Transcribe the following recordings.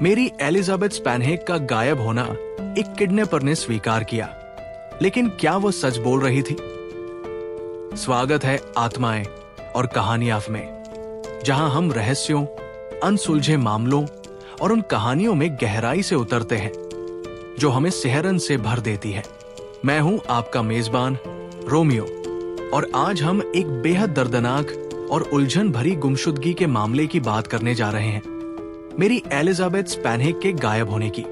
मेरी एलिजाबेथ स्पैनहेग का गायब होना एक किडनैपर ने स्वीकार किया, लेकिन क्या वो सच बोल रही थी? स्वागत है आत्माएं और कहानियां में, जहां हम रहस्यों, अनसुलझे मामलों और उन कहानियों में गहराई से उतरते हैं जो हमें सिहरन से भर देती है। मैं हूं आपका मेजबान रोमियो, और आज हम एक बेहद दर्दनाक और उलझन भरी गुमशुदगी के मामले की बात करने जा रहे हैं, मेरी एलिजाबेथ स्पैनहेग के गायब होने की।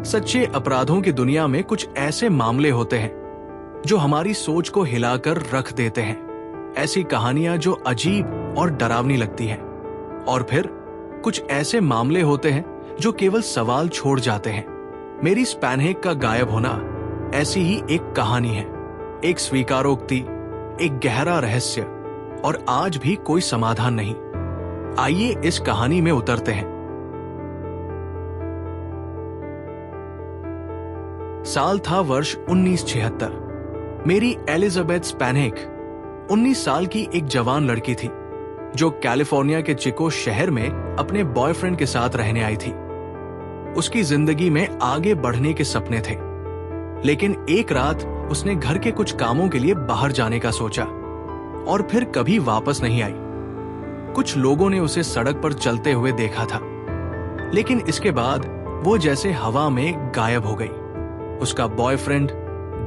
सच्चे अपराधों की दुनिया में कुछ ऐसे मामले होते हैं जो हमारी सोच को हिलाकर रख देते हैं। ऐसी कहानियां जो अजीब और डरावनी लगती हैं, और फिर कुछ ऐसे मामले होते हैं जो केवल सवाल छोड़ जाते हैं। मेरी स्पैनहेग का गायब होना ऐसी ही एक कहानी है, एक स्वीकारोक्ति, एक गहरा रहस्य, और आज भी कोई समाधान नहीं। आइए इस कहानी में उतरते हैं। साल था वर्ष 1976। मेरी एलिजाबेथ स्पैनहेग 19 साल की एक जवान लड़की थी जो कैलिफोर्निया के चिको शहर में अपने बॉयफ्रेंड के साथ रहने आई थी। उसकी जिंदगी में आगे बढ़ने के सपने थे, लेकिन एक रात उसने घर के कुछ कामों के लिए बाहर जाने का सोचा और फिर कभी वापस नहीं आई। कुछ लोगों ने उसे सड़क पर चलते हुए देखा था, लेकिन इसके बाद वो जैसे हवा में गायब हो गई। उसका बॉयफ्रेंड,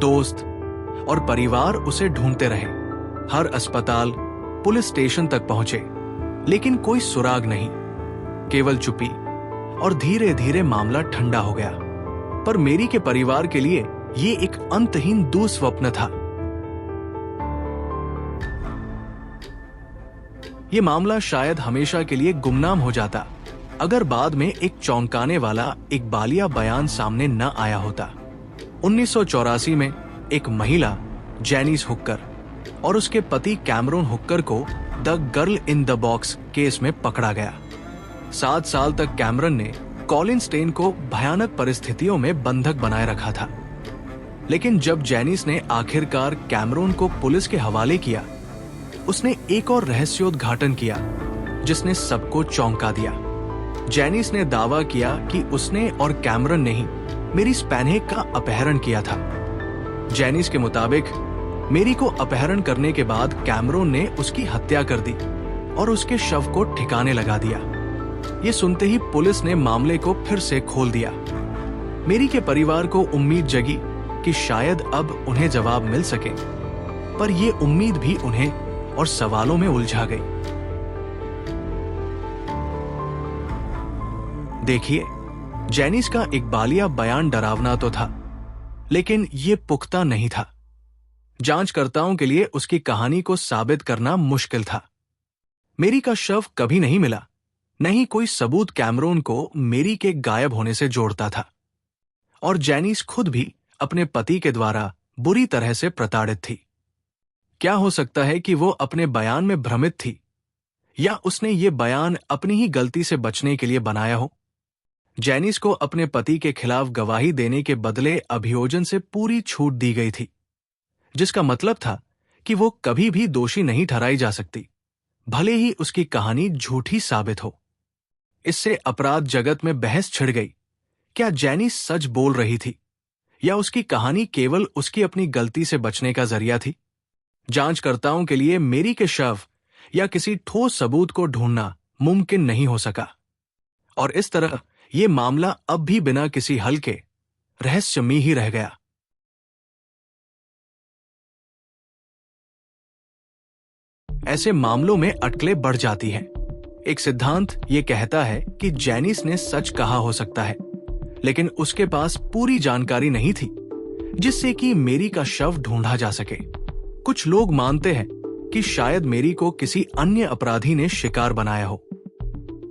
दोस्त और परिवार उसे ढूंढते रहे। हर अस्पताल, पुलिस स्टेशन तक पहुंचे, लेकिन कोई सुराग नहीं, केवल चुप्पी। और धीरे धीरे मामला ठंडा हो गया। पर मेरी के परिवार के लिए ये एक अंतहीन दुस्वप्न था। ये मामला शायद हमेशा के लिए गुमनाम हो जाता अगर बाद में एक चौंकाने वाला इकबालिया बयान सामने न आया होता। 1984 में एक महिला, जैनिस हुक्कर, और उसके पति कैमरून हुक्कर को the girl in the box case में पकड़ा गया। 7 साल तक कैमरन ने कॉलिन स्टेन को भयानक परिस्थितियों में बंधक बनाए रखा था, लेकिन जब जैनिस ने आखिरकार कैमरून को पुलिस के हवाले किया, उसने एक और रहस्योद्घाटन किया जिसने सबको चौंका दिया। जैनिस ने दावा किया कि उसने और कैमरन ने ही मेरी स्पैनहेग का अपहरण किया था। जैनिस के मुताबिक मेरी को अपहरण करने के बाद कैमरून ने उसकी हत्या कर दी और उसके शव को ठिकाने लगा दिया। ये सुनते ही पुलिस ने मामले को फिर से खोल दिया। मेरी के परिवार को उम्मीद जगी कि शायद अब उन्हें जवाब मिल सके, पर ये उम्मीद भी उन्हें और सवालों में उलझा गई। देखिए, जैनिस का इकबालिया बयान डरावना तो था, लेकिन ये पुख्ता नहीं था। जांचकर्ताओं के लिए उसकी कहानी को साबित करना मुश्किल था। मेरी का शव कभी नहीं मिला, नहीं कोई सबूत कैमरून को मेरी के गायब होने से जोड़ता था, और जैनिस खुद भी अपने पति के द्वारा बुरी तरह से प्रताड़ित थी। क्या हो सकता है कि वो अपने बयान में भ्रमित थी, या उसने ये बयान अपनी ही गलती से बचने के लिए बनाया हो? जैनिस को अपने पति के खिलाफ गवाही देने के बदले अभियोजन से पूरी छूट दी गई थी, जिसका मतलब था कि वो कभी भी दोषी नहीं ठहराई जा सकती, भले ही उसकी कहानी झूठी साबित हो। इससे अपराध जगत में बहस छिड़ गई। क्या जैनिस सच बोल रही थी, या उसकी कहानी केवल उसकी अपनी गलती से बचने का जरिया थी? जांचकर्ताओं के लिए मेरी के शव या किसी ठोस सबूत को ढूंढना मुमकिन नहीं हो सका, और इस तरह ये मामला अब भी बिना किसी हल के रहस्यमय ही रह गया। ऐसे मामलों में अटकलें बढ़ जाती हैं। एक सिद्धांत ये कहता है कि जैनिस ने सच कहा हो सकता है, लेकिन उसके पास पूरी जानकारी नहीं थी जिससे कि मेरी का शव ढूंढा जा सके। कुछ लोग मानते हैं कि शायद मेरी को किसी अन्य अपराधी ने शिकार बनाया हो।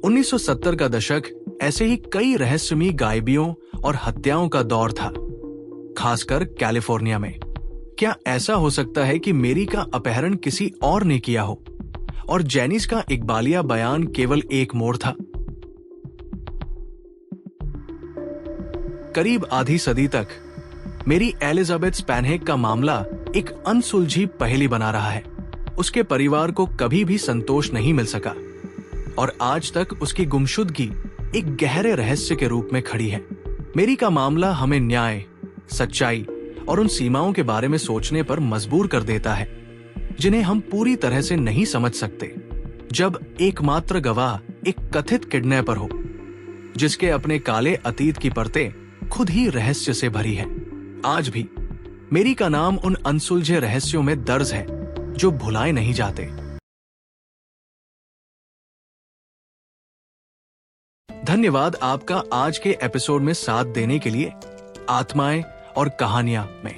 1970 का दशक ऐसे ही कई रहस्यमयी गायबियों और हत्याओं का दौर था, खासकर कैलिफोर्निया में। क्या ऐसा हो सकता है कि मेरी का अपहरण किसी और ने किया हो और जैनिस का इकबालिया बयान केवल एक मोड़ था? करीब आधी सदी तक मेरी एलिजाबेथ स्पैनहेग का मामला एक अनसुलझी पहेली बना रहा है, उसके परिवार को कभी भी संतोष नहीं मिल सका और आज तक उसकी गुमशुदगी एक गहरे रहस्य के रूप में खड़ी है। मेरी का मामला हमें न्याय, सच्चाई और उन सीमाओं के बारे में सोचने पर मजबूर कर देता है जिन्हें हम पूरी तरह से नहीं समझ सकते। जब एकमात्र गवाह एक कथित किडनैपर हो जिसके अपने काले अतीत की परतें खुद ही रहस्य से भरी है। आज भी मेरी का नाम उन अनसुलझे रहस्यों में दर्ज है जो भुलाए नहीं जाते। धन्यवाद आपका आज के एपिसोड में साथ देने के लिए। आत्माएं और कहानियां में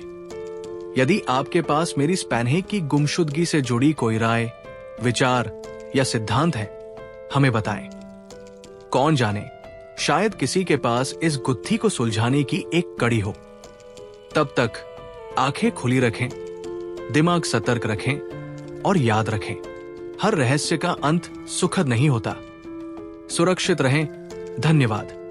यदि आपके पास मेरी स्पैनहेग की गुमशुदगी से जुड़ी कोई राय, विचार या सिद्धांत है, हमें बताएं। कौन जाने, शायद किसी के पास इस गुत्थी को सुलझाने की एक कड़ी हो। तब तक आंखें खुली रखें, दिमाग सतर्क रखें और याद रखें, हर रहस्य का अंत सुखद नहीं होता। सुरक्षित रहें। धन्यवाद।